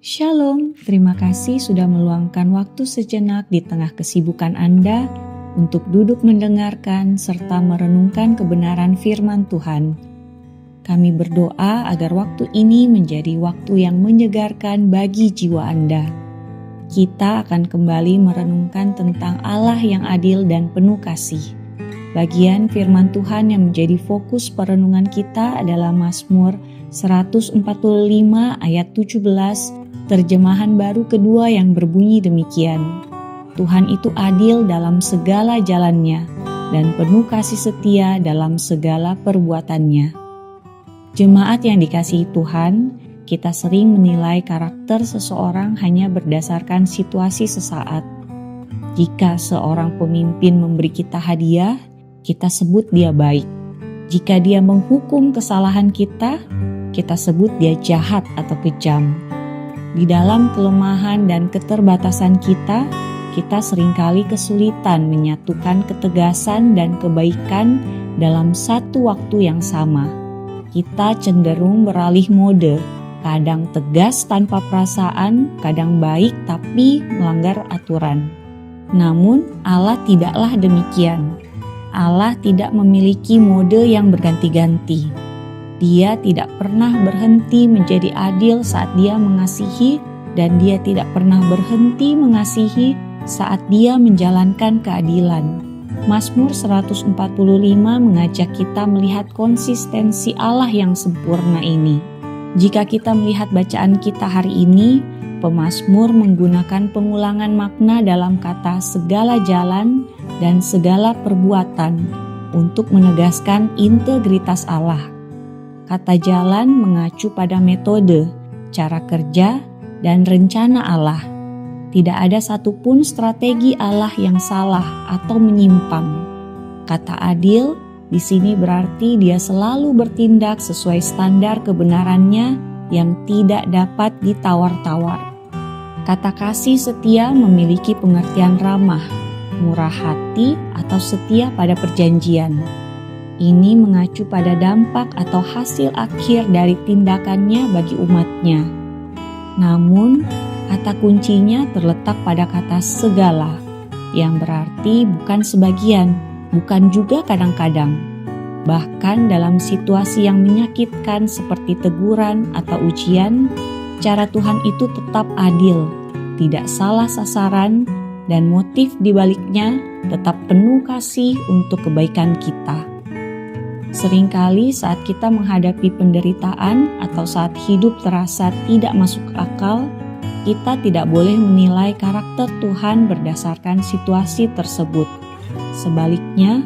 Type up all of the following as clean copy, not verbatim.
Shalom, terima kasih sudah meluangkan waktu sejenak di tengah kesibukan Anda untuk duduk mendengarkan serta merenungkan kebenaran firman Tuhan. Kami berdoa agar waktu ini menjadi waktu yang menyegarkan bagi jiwa Anda. Kita akan kembali merenungkan tentang Allah yang adil dan penuh kasih. Bagian firman Tuhan yang menjadi fokus perenungan kita adalah Mazmur 145 ayat 17, terjemahan baru kedua yang berbunyi demikian. Tuhan itu adil dalam segala jalannya dan penuh kasih setia dalam segala perbuatannya. Jemaat yang dikasihi Tuhan, kita sering menilai karakter seseorang hanya berdasarkan situasi sesaat. Jika seorang pemimpin memberi kita hadiah, kita sebut dia baik. Jika dia menghukum kesalahan kita sebut dia jahat atau kejam. Di dalam kelemahan dan keterbatasan kita seringkali kesulitan menyatukan ketegasan dan kebaikan dalam satu waktu yang sama. Kita cenderung beralih mode, kadang tegas tanpa perasaan, kadang baik tapi melanggar aturan. Namun Allah tidaklah demikian. Allah tidak memiliki mode yang berganti-ganti. Dia tidak pernah berhenti menjadi adil saat dia mengasihi, dan dia tidak pernah berhenti mengasihi saat dia menjalankan keadilan. Mazmur 145 mengajak kita melihat konsistensi Allah yang sempurna ini. Jika kita melihat bacaan kita hari ini, pemazmur menggunakan pengulangan makna dalam kata segala jalan dan segala perbuatan untuk menegaskan integritas Allah. Kata jalan mengacu pada metode, cara kerja, dan rencana Allah. Tidak ada satupun strategi Allah yang salah atau menyimpang. Kata adil di sini berarti dia selalu bertindak sesuai standar kebenarannya yang tidak dapat ditawar-tawar. Kata kasih setia memiliki pengertian ramah, murah hati, atau setia pada perjanjian. Ini mengacu pada dampak atau hasil akhir dari tindakannya bagi umatnya. Namun, kata kuncinya terletak pada kata segala, yang berarti bukan sebagian, bukan juga kadang-kadang. Bahkan dalam situasi yang menyakitkan seperti teguran atau ujian, cara Tuhan itu tetap adil, tidak salah sasaran, dan motif dibaliknya tetap penuh kasih untuk kebaikan kita. Seringkali saat kita menghadapi penderitaan atau saat hidup terasa tidak masuk akal, kita tidak boleh menilai karakter Tuhan berdasarkan situasi tersebut. Sebaliknya,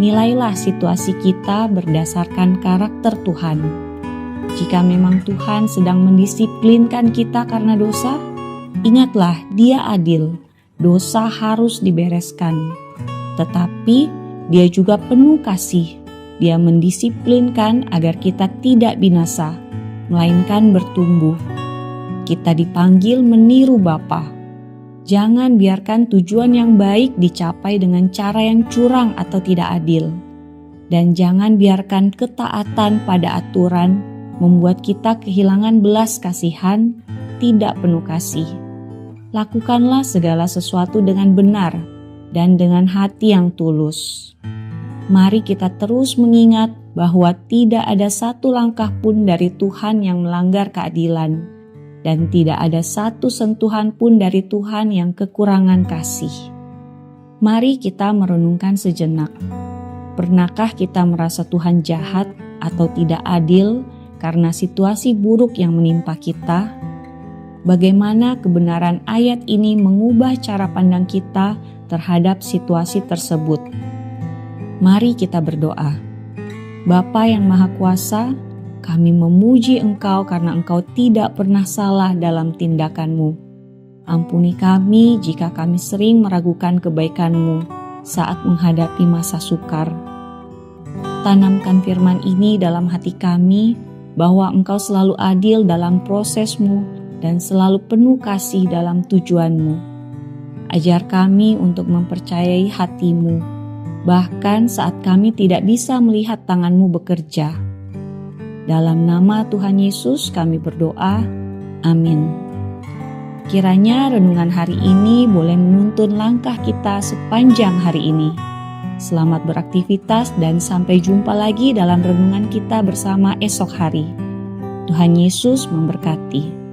nilailah situasi kita berdasarkan karakter Tuhan. Jika memang Tuhan sedang mendisiplinkan kita karena dosa, ingatlah Dia adil, dosa harus dibereskan. Tetapi Dia juga penuh kasih. Dia mendisiplinkan agar kita tidak binasa, melainkan bertumbuh. Kita dipanggil meniru Bapa. Jangan biarkan tujuan yang baik dicapai dengan cara yang curang atau tidak adil. Dan jangan biarkan ketaatan pada aturan membuat kita kehilangan belas kasihan, tidak penuh kasih. Lakukanlah segala sesuatu dengan benar dan dengan hati yang tulus. Mari kita terus mengingat bahwa tidak ada satu langkah pun dari Tuhan yang melanggar keadilan, dan tidak ada satu sentuhan pun dari Tuhan yang kekurangan kasih. Mari kita merenungkan sejenak. Pernahkah kita merasa Tuhan jahat atau tidak adil karena situasi buruk yang menimpa kita? Bagaimana kebenaran ayat ini mengubah cara pandang kita terhadap situasi tersebut? Mari kita berdoa. Bapa yang Maha Kuasa, kami memuji Engkau karena Engkau tidak pernah salah dalam tindakan-Mu. Ampuni kami jika kami sering meragukan kebaikan-Mu saat menghadapi masa sukar. Tanamkan firman ini dalam hati kami bahwa Engkau selalu adil dalam proses-Mu dan selalu penuh kasih dalam tujuan-Mu. Ajar kami untuk mempercayai hati-Mu, bahkan saat kami tidak bisa melihat tangan-Mu bekerja. Dalam nama Tuhan Yesus kami berdoa. Amin. Kiranya renungan hari ini boleh menuntun langkah kita sepanjang hari ini. Selamat beraktivitas dan sampai jumpa lagi dalam renungan kita bersama esok hari. Tuhan Yesus memberkati.